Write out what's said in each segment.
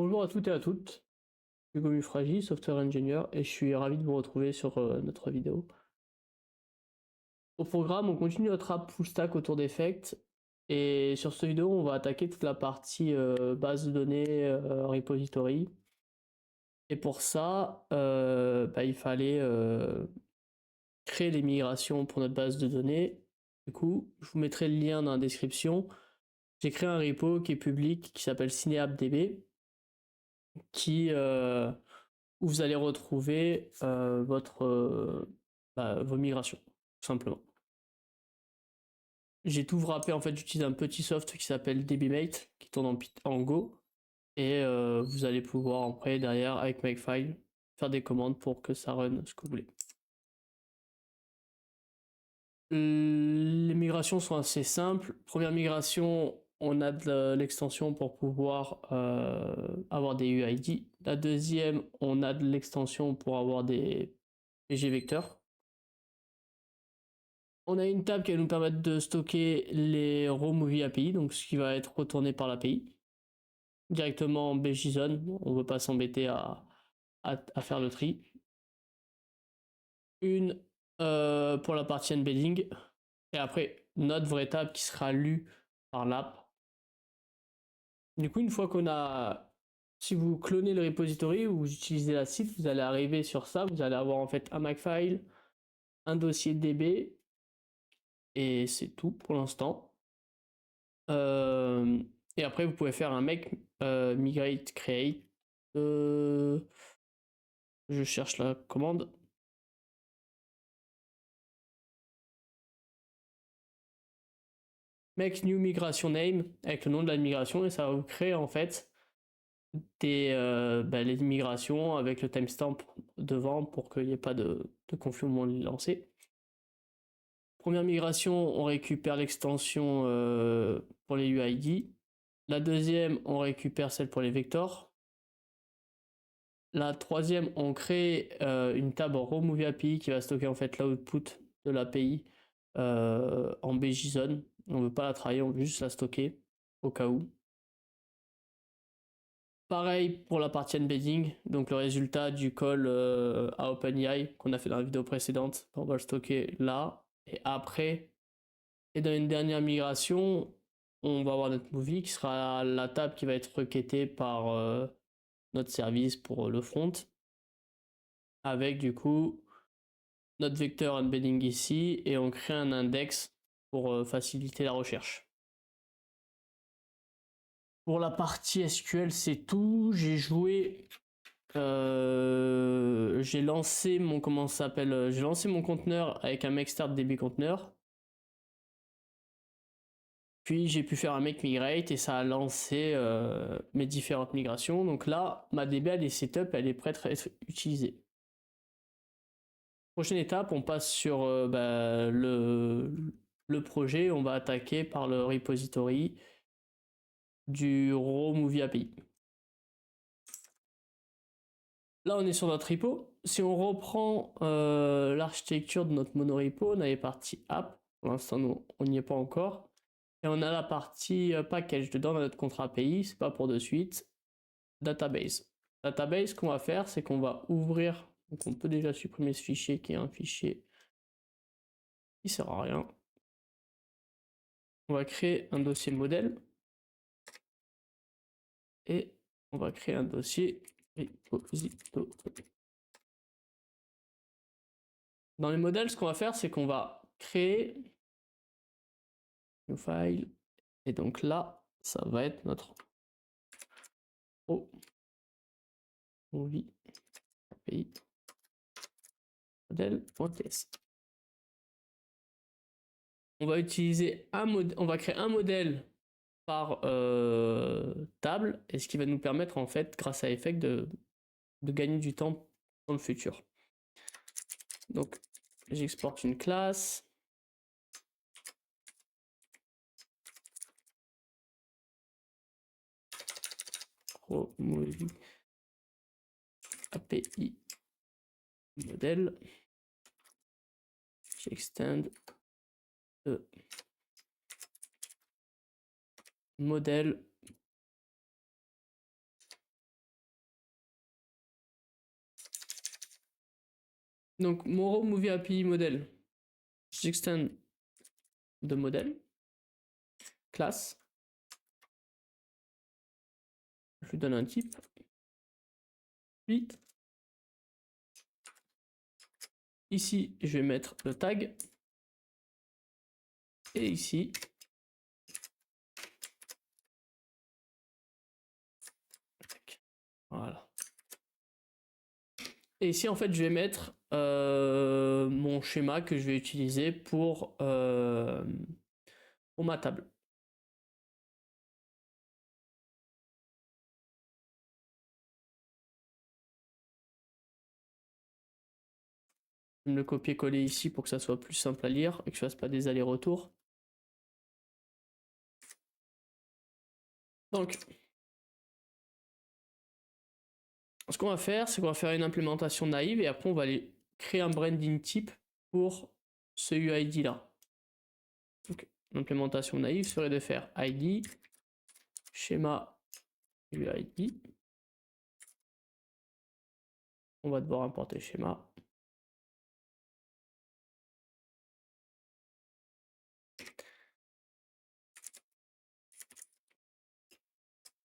Bonjour à toutes et à toutes, je suis Gomu Fragi, Software Engineer, et je suis ravi de vous retrouver sur notre vidéo. Au programme, on continue notre app full stack autour d'Effect, et sur cette vidéo, on va attaquer toute la partie base de données, repository. Et pour ça, il fallait créer les migrations pour notre base de données. Du coup, je vous mettrai le lien dans la description. J'ai créé un repo qui est public, qui s'appelle CineAppDB, où vous allez retrouver vos migrations, tout simplement. J'ai tout wrappé, en fait, j'utilise un petit soft qui s'appelle dbmate, qui tourne en Go, et vous allez pouvoir après, derrière, avec Makefile, faire des commandes pour que ça run ce que vous voulez. Les migrations sont assez simples. Première migration, on a de l'extension pour pouvoir avoir des UID. La deuxième, on a de l'extension pour avoir des PG vecteurs. On a une table qui va nous permettre de stocker les raw movie API, donc ce qui va être retourné par l'API, directement en BJSON. On ne veut pas s'embêter à faire le tri. Une pour la partie embedding, et après notre vraie table qui sera lue par l'app. Du coup, une fois qu'on a, si vous clonez le repository ou vous utilisez la site, vous allez arriver sur ça, vous allez avoir en fait un Makefile, un dossier DB, et c'est tout pour l'instant. Et après, vous pouvez faire un make migrate create. Je cherche la commande. Make new migration name avec le nom de la migration, et ça va vous créer en fait les migrations avec le timestamp devant pour qu'il n'y ait pas de conflit au moment de les lancer. Première migration, on récupère l'extension pour les UID. La deuxième, on récupère celle pour les vectors. La troisième, on crée une table raw movie API qui va stocker en fait l'output de l'API en BJSON. On ne veut pas la travailler, on veut juste la stocker au cas où. Pareil pour la partie embedding, donc le résultat du call à OpenAI qu'on a fait dans la vidéo précédente, on va le stocker là. Et après, et dans une dernière migration, on va avoir notre movie qui sera la table qui va être requêtée par notre service pour le front, avec du coup notre vecteur embedding ici, et on crée un index pour faciliter la recherche. Pour la partie SQL, c'est tout. J'ai joué, j'ai lancé mon j'ai lancé mon conteneur avec un make start DB conteneur. Puis j'ai pu faire un make migrate et ça a lancé mes différentes migrations. Donc là, ma DB elle est setup, elle est prête à être utilisée. Prochaine étape, on passe sur le projet. On va attaquer par le repository du raw movie API. Là, on est sur notre repo. Si on reprend l'architecture de notre monorepo, on a les parties app. Pour l'instant, on n'y est pas encore. Et on a la partie package. Dedans, on a notre contrat API. C'est pas pour de suite. Database. Database, ce qu'on va faire, c'est qu'on va ouvrir. Donc, on peut déjà supprimer ce fichier qui est un fichier qui sert à rien. On va créer un dossier modèle. Et on va créer un dossier repository. Dans les modèles, ce qu'on va faire, c'est qu'on va créer new file. Et donc là, ça va être notre movie API modèle.ts. On va utiliser on va créer un modèle par table, et ce qui va nous permettre en fait, grâce à Effect, de gagner du temps dans le futur. Donc j'exporte une classe. Movie API modèle. J'extend modèle Donc, mon raw movie API modèle, j'extend de modèle, classe, je lui donne un type, puis ici, je vais mettre le tag, et ici, voilà. Et ici, en fait, je vais mettre mon schéma que je vais utiliser pour ma table. Je vais me le copier-coller ici pour que ça soit plus simple à lire et que je fasse pas des allers-retours. Donc, ce qu'on va faire, c'est qu'on va faire une implémentation naïve et après on va aller créer un branding type pour ce UID là. Donc, l'implémentation naïve serait de faire ID, schéma UID. On va devoir importer schéma.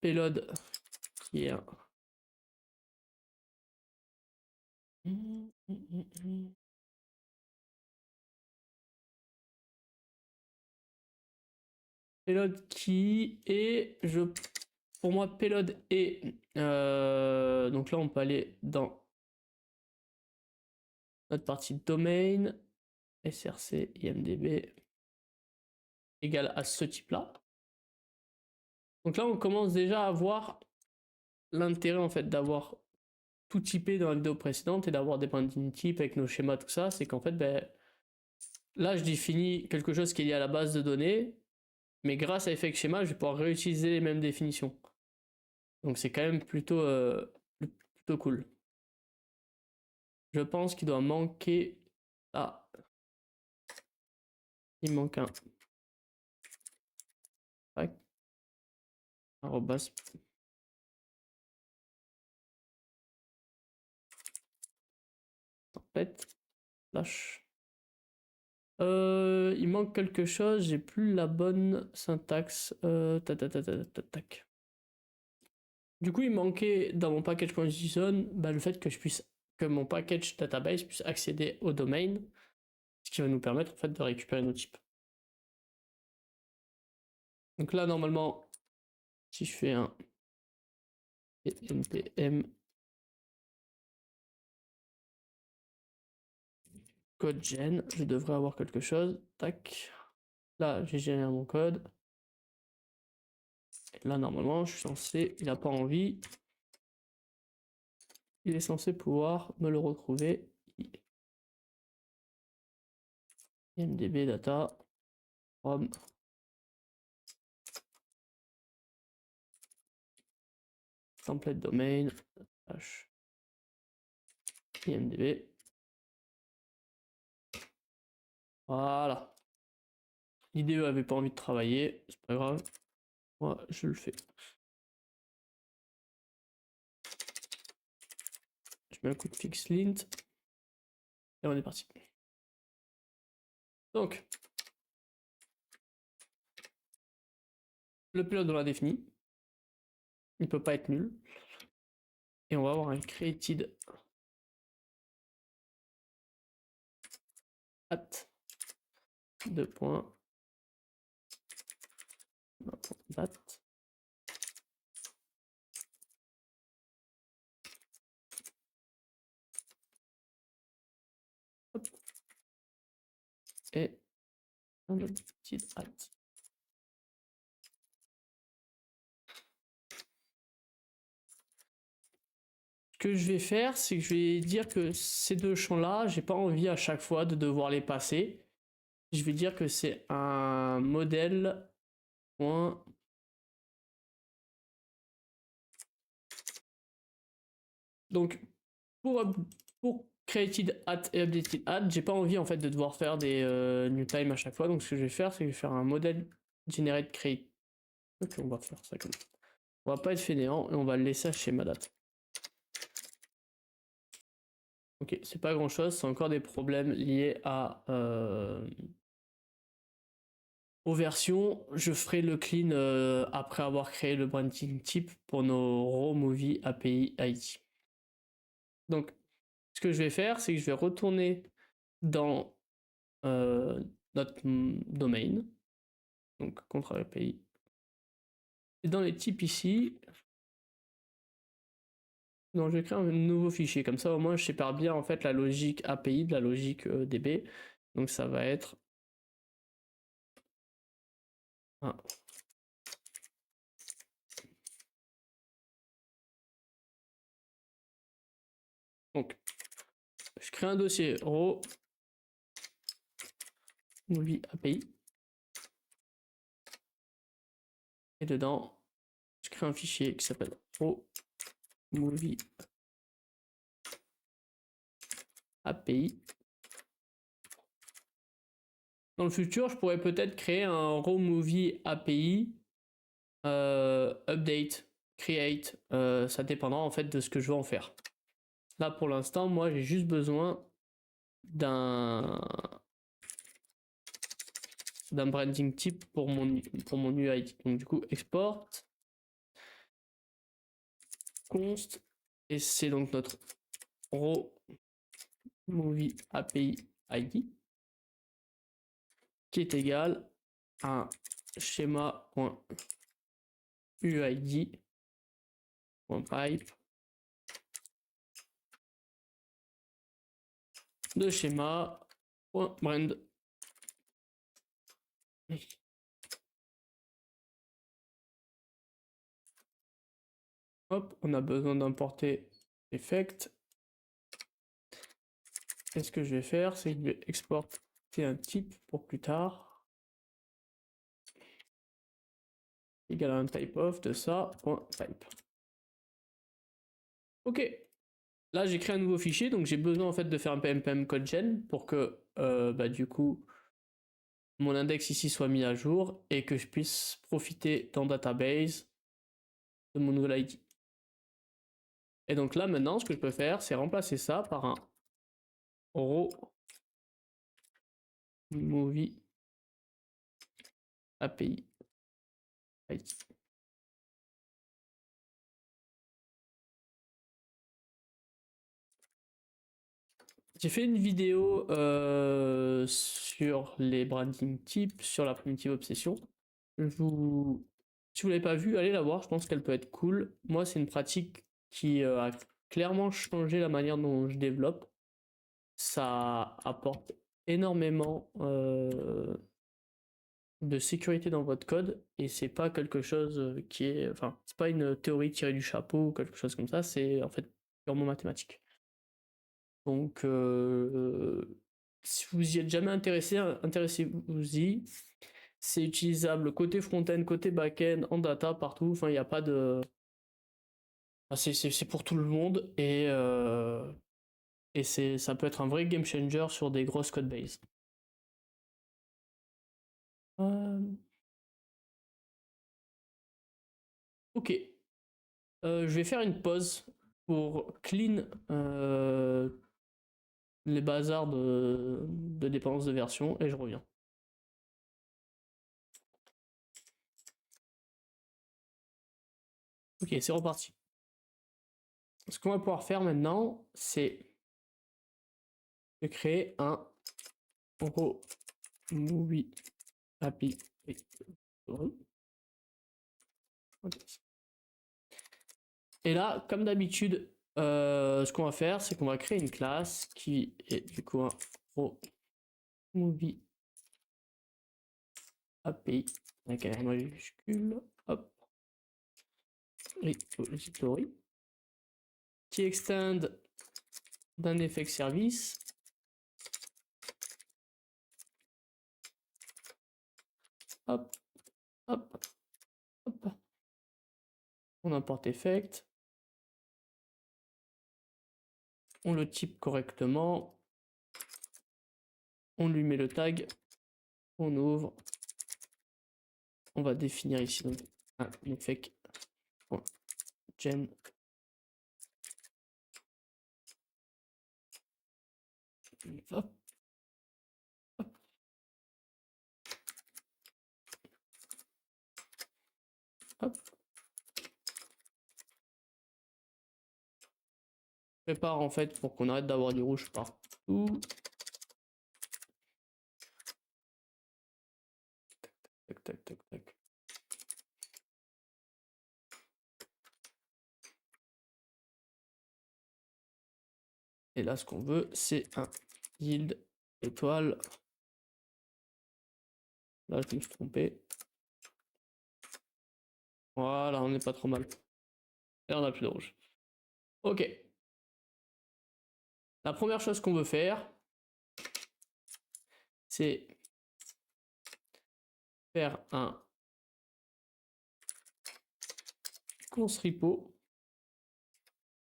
Payload qui est un... Payload qui est, pour moi, payload est, donc là on peut aller dans notre partie domain, src, imdb, égale à ce type là. Donc là on commence déjà à voir l'intérêt en fait d'avoir tout typé dans la vidéo précédente et d'avoir des branding types avec nos schémas, tout ça, c'est qu'en fait, ben, là je définis quelque chose qui est lié à la base de données, mais grâce à Effect Schéma, je vais pouvoir réutiliser les mêmes définitions. Donc c'est quand même plutôt cool. Je pense qu'il doit manquer... Ah. Il manque un... Arrobas. Tempête. Flash. Il manque quelque chose, j'ai plus la bonne syntaxe. Tac. Du coup, il manquait dans mon package.json le fait que mon package database puisse accéder au domaine, ce qui va nous permettre en fait de récupérer nos types. Donc là, normalement, si je fais un npm code gen, je devrais avoir quelque chose. Tac. Là, j'ai généré mon code. Et là, normalement, je suis censé, il n'a pas envie. Il est censé pouvoir me le retrouver. IMDB data. From. Template domain. H. IMDB. Voilà. L'IDE avait pas envie de travailler, c'est pas grave. Moi, je le fais. Je mets un coup de fixe lint. Et on est parti. Donc, le payload on l'a défini. Il peut pas être nul. Et on va avoir un created at 2 points dat. Hop. Et un autre petit at. Ce que je vais faire, c'est que je vais dire que ces deux champs-là, j'ai pas envie à chaque fois de devoir les passer. Je vais dire que c'est un modèle. Point. Donc, pour created at et updated at, j'ai pas envie en fait de devoir faire des new time à chaque fois. Donc, ce que je vais faire, c'est que je vais faire un modèle generate create. Ok, on va faire ça comme ça. On va pas être fainéant et on va le laisser à schéma date. Ok, c'est pas grand chose, c'est encore des problèmes liés à aux versions. Je ferai le clean après avoir créé le branding type pour nos raw movie API ID. Donc, ce que je vais faire, c'est que je vais retourner dans notre domaine, donc contrat API. Et dans les types ici, non, je vais créer un nouveau fichier, comme ça au moins je sépare bien en fait la logique API de la logique DB. Donc ça va être un. Donc je crée un dossier raw movie API et dedans je crée un fichier qui s'appelle raw movie API. Dans le futur, je pourrais peut-être créer un raw movie API update, create, ça dépendra en fait de ce que je veux en faire. Là pour l'instant, moi j'ai juste besoin d'un branding type pour mon UID. Donc du coup export const et c'est donc notre raw movie API ID qui est égal à schéma.uid.pipe de schéma.brand. Hop, on a besoin d'importer effect. Et ce que je vais faire, c'est que je vais exporter un type pour plus tard. Égal à un type of de ça, .type. Ok, là j'ai créé un nouveau fichier, donc j'ai besoin en fait de faire un pmpm codegen pour que du coup mon index ici soit mis à jour et que je puisse profiter dans database de mon nouvel ID. Et donc là maintenant, ce que je peux faire, c'est remplacer ça par un raw movie API ID. J'ai fait une vidéo sur les branding types, sur la primitive obsession. Si vous l'avez pas vue, allez la voir, je pense qu'elle peut être cool. Moi, c'est une pratique qui a clairement changé la manière dont je développe. Ça apporte énormément de sécurité dans votre code et c'est pas quelque chose qui est. Enfin, c'est pas une théorie tirée du chapeau ou quelque chose comme ça, c'est en fait purement mathématique. Donc, si vous y êtes jamais intéressé, intéressez-vous-y. C'est utilisable côté front-end, côté back-end, en data, partout. Enfin, il n'y a pas de. Enfin, c'est pour tout le monde et ça peut être un vrai game changer sur des grosses codebases. Ok. Je vais faire une pause pour clean les bazars de dépendance de version et je reviens. Ok, c'est reparti. Ce qu'on va pouvoir faire maintenant, c'est de créer un raw movie API. Et là, comme d'habitude, ce qu'on va faire, c'est qu'on va créer une classe qui est du coup un raw movie API avec un R majuscule. Hop. Repository. Qui extend d'un effect service. Hop, hop, hop. On importe effect. On le type correctement. On lui met le tag. On ouvre. On va définir ici donc un effect gen Hop. Hop. Prépare en fait pour qu'on arrête d'avoir du rouge partout. Tac, tac, tac, tac. Et là, ce qu'on veut, c'est un yield étoile. Là, je me suis trompé. Voilà, on n'est pas trop mal. Et on n'a plus de rouge. Ok. La première chose qu'on veut faire, c'est faire un const repo.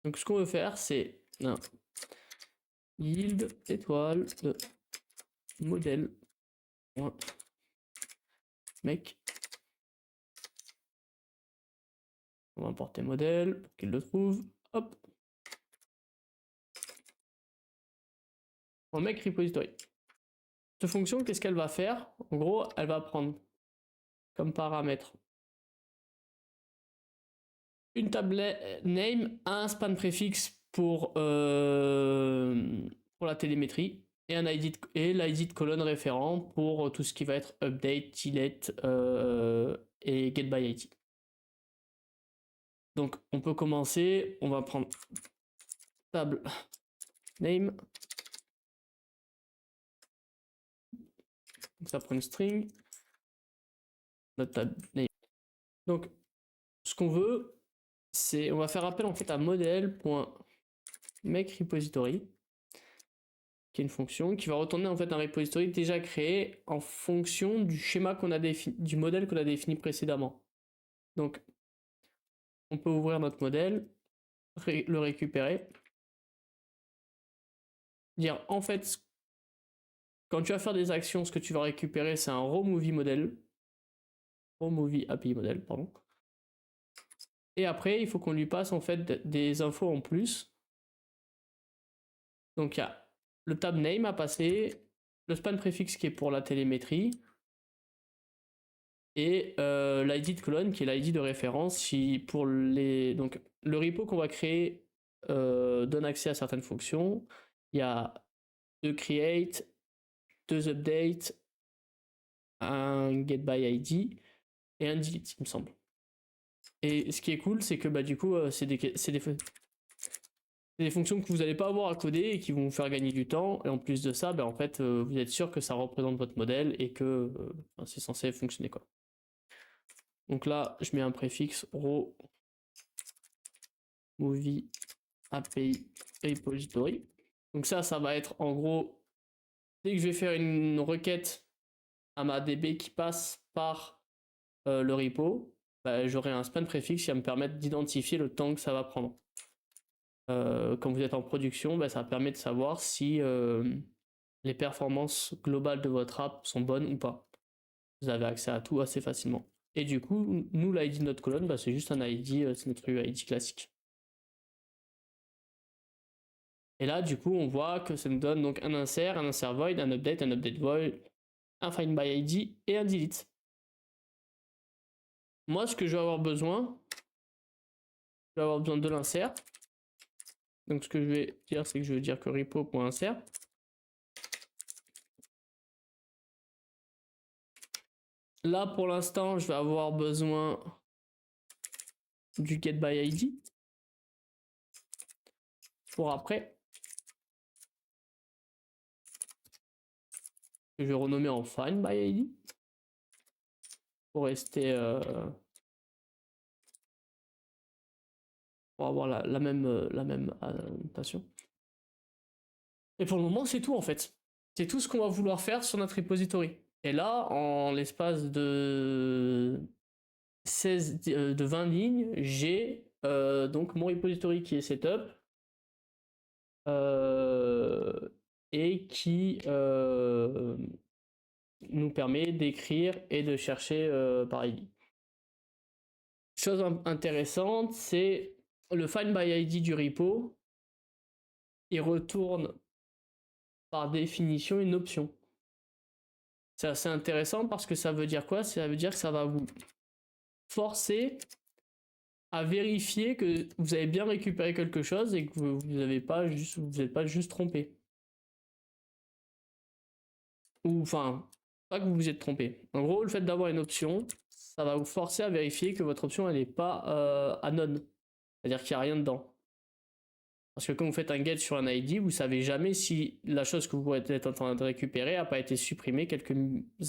Donc ce qu'on veut faire, c'est un yield étoile de modèle mec. On va importer modèle pour qu'il le trouve. Hop. En make repository. Cette fonction, qu'est-ce qu'elle va faire? En gros, elle va prendre comme paramètre une table name, un span préfixe pour la télémétrie et un ID et l'ID de colonne référent pour tout ce qui va être update, delete et get by ID. Donc on peut commencer, on va prendre table name. Donc ça prend une string. Notre table name. Donc ce qu'on veut, c'est on va faire appel en fait à modèle.makeRepository, qui est une fonction qui va retourner en fait un repository déjà créé en fonction du schéma qu'on a défini, du modèle qu'on a défini précédemment. Donc on peut ouvrir notre modèle, le récupérer, dire en fait quand tu vas faire des actions, ce que tu vas récupérer c'est un raw movie model, raw movie API model, pardon. Et après il faut qu'on lui passe en fait des infos en plus. Donc il y a le tab name à passer, le span préfixe qui est pour la télémétrie, et l'ID de colonne qui est l'ID de référence si pour les... Donc le repo qu'on va créer donne accès à certaines fonctions. Il y a deux create, deux update, un get by ID et un delete, il me semble. Et ce qui est cool, c'est que bah, du coup, c'est des fonctions que vous n'allez pas avoir à coder et qui vont vous faire gagner du temps. Et en plus de ça, bah, en fait, vous êtes sûr que ça représente votre modèle et que c'est censé fonctionner, quoi. Donc là, je mets un préfixe raw movie API repository. Donc ça va être en gros, dès que je vais faire une requête à ma DB qui passe par le repo, bah, j'aurai un span préfixe qui va me permettre d'identifier le temps que ça va prendre. Quand vous êtes en production, bah, ça permet de savoir si les performances globales de votre app sont bonnes ou pas. Vous avez accès à tout assez facilement. Et du coup, nous, l'ID de notre colonne, bah, c'est juste un ID, c'est notre UID classique. Et là, du coup, on voit que ça nous donne donc un insert void, un update void, un find by ID et un delete. Moi, ce que je vais avoir besoin, de l'insert. Donc, ce que je vais dire, c'est que je vais dire que repo.insert. Là, pour l'instant, je vais avoir besoin du get by ID. Pour après, je vais renommer en find by ID. Pour rester... pour avoir la même notation. Et pour le moment, c'est tout en fait. C'est tout ce qu'on va vouloir faire sur notre repository. Et là, en l'espace de 20 lignes, j'ai donc mon repository qui est setup et qui nous permet d'écrire et de chercher par ID. Chose intéressante, c'est le find by ID du repo. Il retourne par définition une option. C'est assez intéressant parce que ça veut dire quoi? Ça veut dire que ça va vous forcer à vérifier que vous avez bien récupéré quelque chose et que vous n'êtes pas juste trompé. Ou enfin, pas que vous vous êtes trompé. En gros, le fait d'avoir une option, ça va vous forcer à vérifier que votre option elle n'est pas anon. C'est-à-dire qu'il n'y a rien dedans. Parce que quand vous faites un get sur un ID, vous savez jamais si la chose que vous êtes en train de récupérer n'a pas été supprimée quelques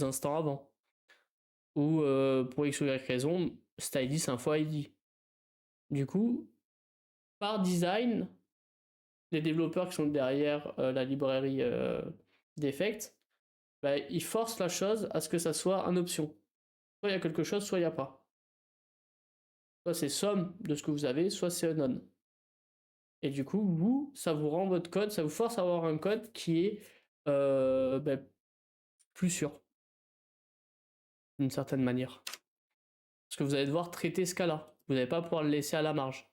instants avant. Ou pour X ou Y raison, cet ID c'est un faux ID. Du coup, par design, les développeurs qui sont derrière la librairie d'effects, bah, ils forcent la chose à ce que ça soit une option. Soit il y a quelque chose, soit il n'y a pas. Soit c'est somme de ce que vous avez, soit c'est unknown. Et du coup, vous, ça vous rend votre code, ça vous force à avoir un code qui est bah, plus sûr, d'une certaine manière. Parce que vous allez devoir traiter ce cas-là. Vous n'allez pas pouvoir le laisser à la marge.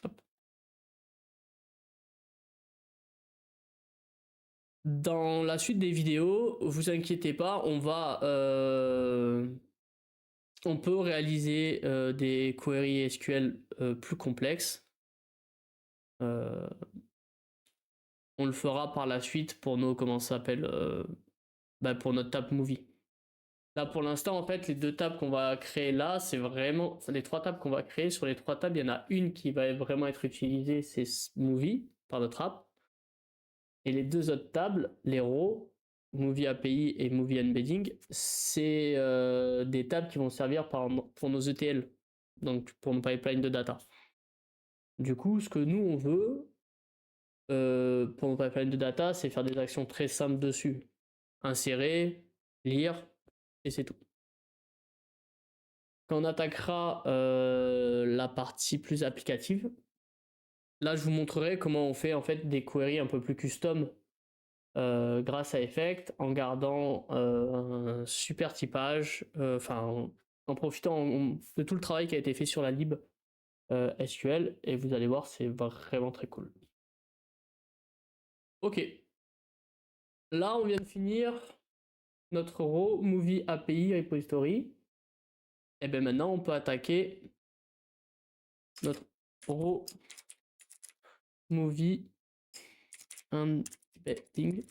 Hop. Dans la suite des vidéos, vous inquiétez pas, on peut réaliser des queries SQL plus complexes. On le fera par la suite pour nos, comment ça s'appelle, bah pour notre tab movie. Là pour l'instant en fait les deux tables qu'on va créer là c'est vraiment, les trois tables qu'on va créer, sur les trois tables il y en a une qui va vraiment être utilisée, c'est movie par notre app. Et les deux autres tables, les rows, movie API et movie embedding, c'est des tables qui vont servir pour nos ETL, donc pour nos pipelines de data. Du coup, ce que nous on veut pour nos pipelines de data, c'est faire des actions très simples dessus. Insérer, lire, et c'est tout. Quand on attaquera la partie plus applicative, là je vous montrerai comment on fait en fait des queries un peu plus custom grâce à Effect, en gardant un super typage, en profitant de tout le travail qui a été fait sur la lib SQL, et vous allez voir, c'est vraiment très cool. Ok, là on vient de finir notre row movie API repository, et bien maintenant on peut attaquer notre row movie embedding.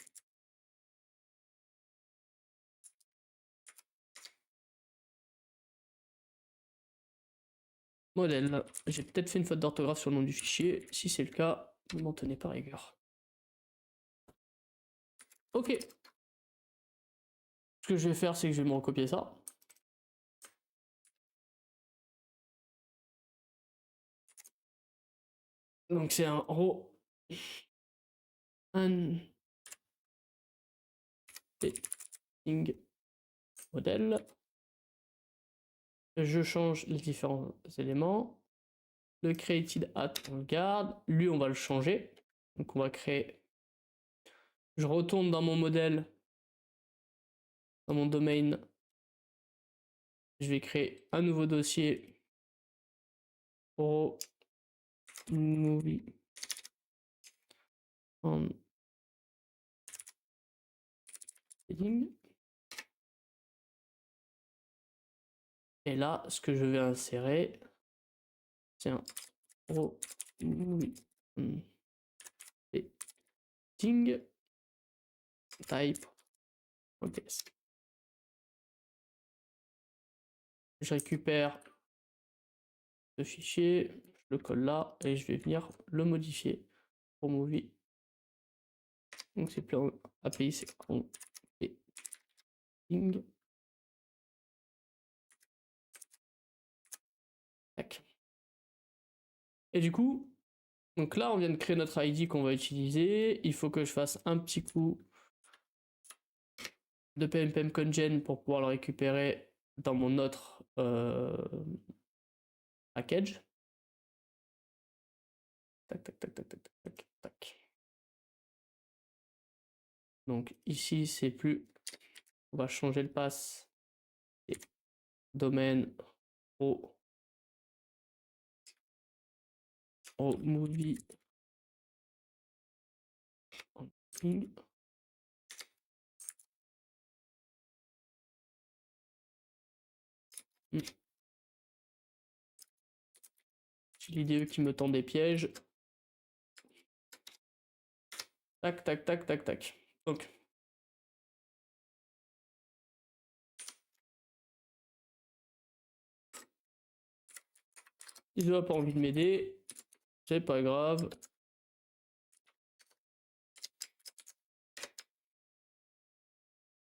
Modèle. J'ai peut-être fait une faute d'orthographe sur le nom du fichier. Si c'est le cas, ne m'en tenez pas rigueur. Ok. Ce que je vais faire, c'est que je vais me recopier ça. Donc c'est un row unpacking modèle. Je change les différents éléments. Le created at, on le garde. Lui, on va le changer. Donc on va créer. Je retourne dans mon modèle, dans mon domaine. Je vais créer un nouveau dossier. Row movie embedding. Et là, ce que je vais insérer, c'est un row movie embedding type. Je récupère ce fichier, je le colle là et je vais venir le modifier pour movie. Donc c'est plus API, c'est embedding. Tac. Et du coup, donc là on vient de créer notre ID qu'on va utiliser. Il faut que je fasse un petit coup de pmpm congen pour pouvoir le récupérer dans mon autre package. Tac, tac, tac, tac, tac, tac, tac. Donc ici, c'est plus. On va changer le pass. Et domaine au movie string. J'ai l'IDE qui me tend des pièges. Tac, tac, tac, tac, tac. Donc. Il n'a pas envie de m'aider. C'est pas grave.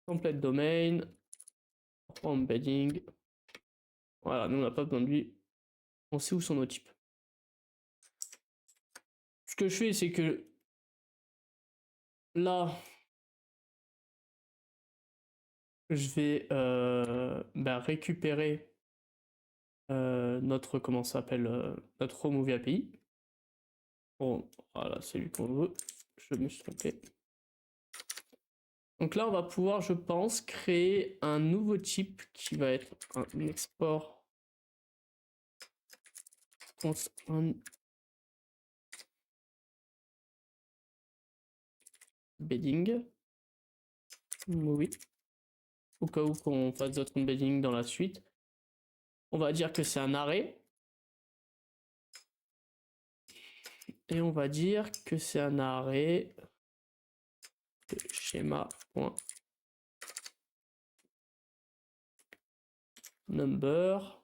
Template domain. Embedding. Voilà, nous on n'a pas besoin de lui. On sait où sont nos types. Ce que je fais, c'est que là, je vais récupérer notre, comment ça s'appelle, notre Movie API. Bon, voilà, c'est lui qu'on veut. Je me suis trompé. Donc là, on va pouvoir, je pense, créer un nouveau type qui va être un export embedding. Oui. Au cas où qu'on fasse d'autres embedding dans la suite. On va dire que c'est un arrêt. Et on va dire que c'est un arrêt de schéma.number.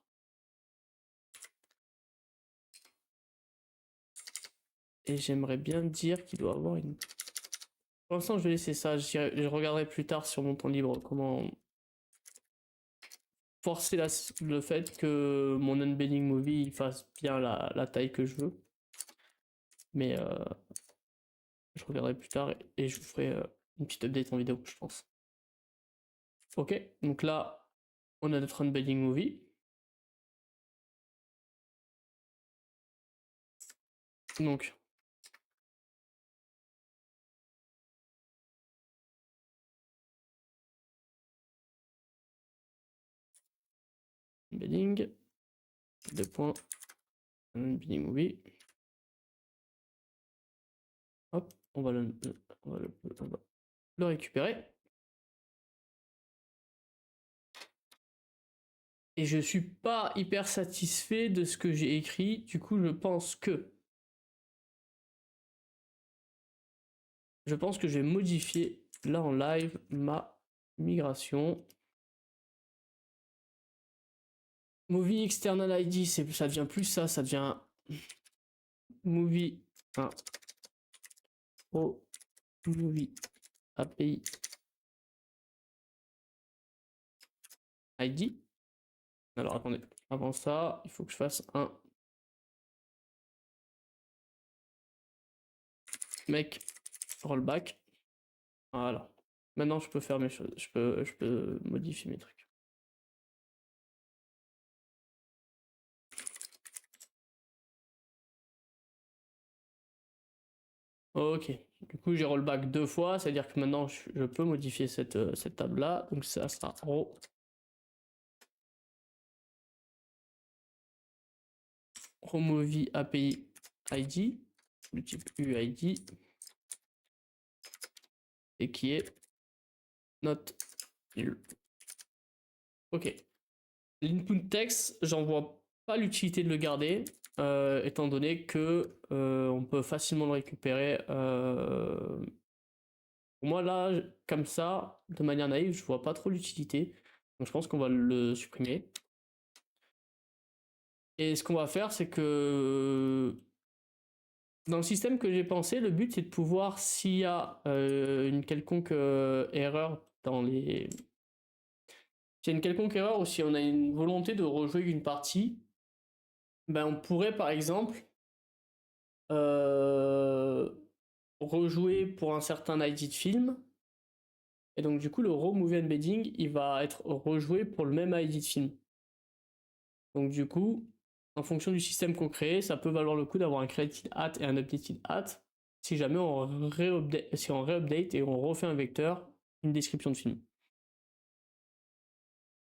Et j'aimerais bien dire qu'il doit avoir une... Pour l'instant, je vais laisser ça. Je regarderai plus tard sur mon temps libre comment forcer le fait que mon embedding movie fasse bien la taille que je veux. Mais je regarderai plus tard et je vous ferai une petite update en vidéo, je pense. Ok, donc là, on a notre embedding movie. Donc, embedding, deux points, embedding movie. Hop, on va le récupérer. Et je suis pas hyper satisfait de ce que j'ai écrit. Du coup, je pense que je vais modifier là en live ma migration. Movie external ID, ça devient plus ça, ça devient movie 1 movie API ID. Alors attendez, avant ça, il faut que je fasse un make rollback. Voilà. Maintenant, je peux faire mes choses. Je peux modifier mes trucs. Ok. Du coup, j'ai rollback 2 fois, c'est-à-dire que maintenant, je peux modifier cette table-là. Donc, ça sera row. Movie API ID, le type UID, et qui est not nul. Ok. L'input text, j'en vois pas l'utilité de le garder, étant donné que on peut facilement le récupérer. Pour moi, là, comme ça, de manière naïve, je vois pas trop l'utilité. Donc je pense qu'on va le supprimer. Et ce qu'on va faire, c'est que dans le système que j'ai pensé, le but c'est de pouvoir, s'il y a une quelconque erreur dans les... S'il y a une quelconque erreur ou si on a une volonté de rejouer une partie, ben on pourrait par exemple rejouer pour un certain ID de film. Et donc du coup le raw movie embedding il va être rejoué pour le même ID de film. Donc du coup, en fonction du système qu'on crée, ça peut valoir le coup d'avoir un created at et un updated at si jamais on réupdate et on refait un vecteur, une description de film.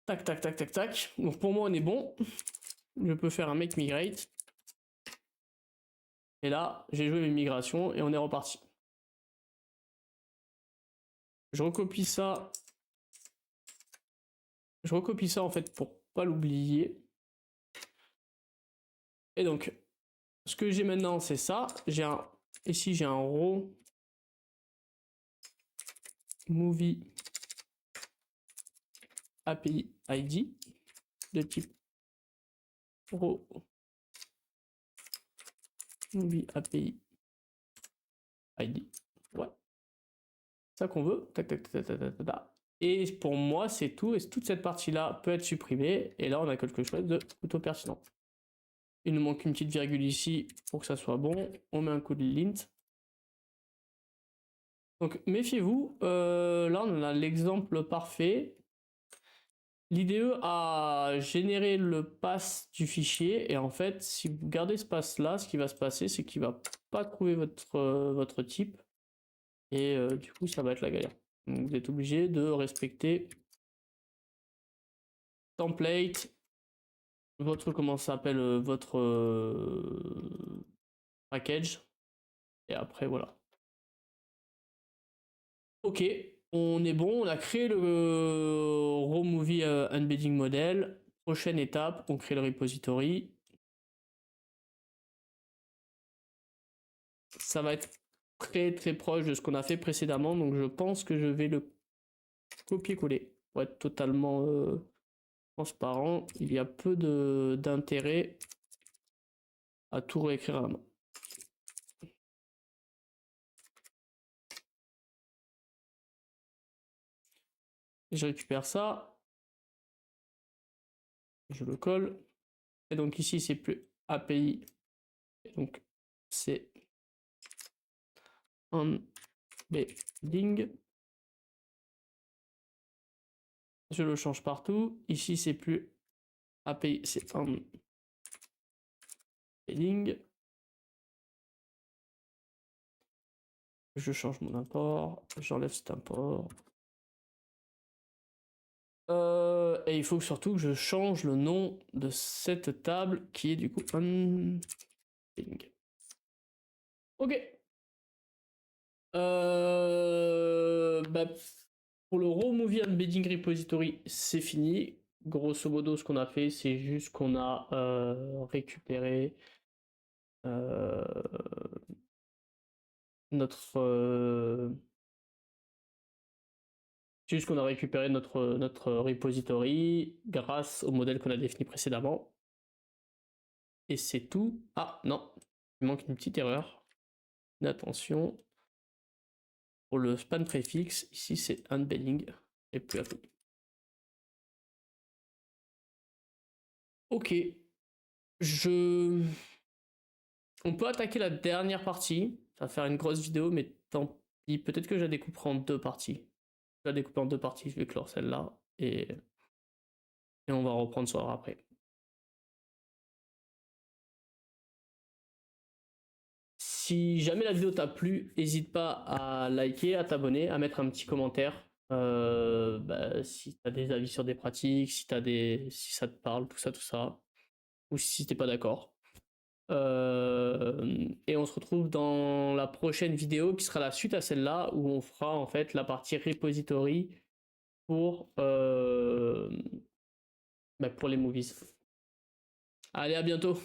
Tac, tac, tac, tac, tac. Donc pour moi, on est bon. Je peux faire un make migrate. Et là, j'ai joué mes migrations et on est reparti. Je recopie ça. Je recopie ça en fait pour pas l'oublier. Et donc, ce que j'ai maintenant, c'est ça. Ici, j'ai un raw movie API ID de type raw movie API ID. Ouais. Ça qu'on veut. Tac, tac, tac, tac, tac, tac. Et pour moi, c'est tout. Et toute cette partie-là peut être supprimée. Et là, on a quelque chose de plutôt pertinent. Il nous manque une petite virgule ici pour que ça soit bon. On met un coup de lint. Donc, méfiez-vous. Là, on a l'exemple parfait. L'IDE a généré le pass du fichier. Et en fait, si vous gardez ce pass-là, ce qui va se passer, c'est qu'il va pas trouver votre type. Et du coup, ça va être la galère. Donc, vous êtes obligé de respecter template, comment ça s'appelle, votre package. Et après, voilà. Ok, on est bon, on a créé le raw movie embedding model. Prochaine étape, on crée le repository. Ça va être très proche de ce qu'on a fait précédemment, donc je pense que je vais le copier-coller pour être totalement transparent. Il y a peu d'intérêt à tout réécrire à la main. Je récupère ça, je le colle, et donc ici c'est plus API, et donc c'est embedding. Je le change partout. Ici, c'est plus API, c'est embedding. Je change mon import. J'enlève cet import. Et il faut surtout que je change le nom de cette table qui est du coup embedding. Ok. Bah, pour le raw movie embedding repository, c'est fini. Grosso modo, ce qu'on a fait, c'est juste qu'on a récupéré notre juste qu'on a récupéré notre repository grâce au modèle qu'on a défini précédemment. Et c'est tout. Ah non, il manque une petite erreur. Attention. Pour le span préfixe, ici c'est embedding et plus API. Ok. On peut attaquer la dernière partie. Ça va faire une grosse vidéo, mais tant pis. Peut-être que je la découperai en deux parties. Je la découper en deux parties, je vais clore celle-là. Et on va reprendre ça après. Si jamais la vidéo t'a plu, n'hésite pas à liker, à t'abonner, à mettre un petit commentaire. Si t'as des avis sur des pratiques, si ça te parle, tout ça, ou si t'es pas d'accord. Et on se retrouve dans la prochaine vidéo qui sera la suite à celle-là où on fera en fait la partie repository pour les movies. Allez, à bientôt.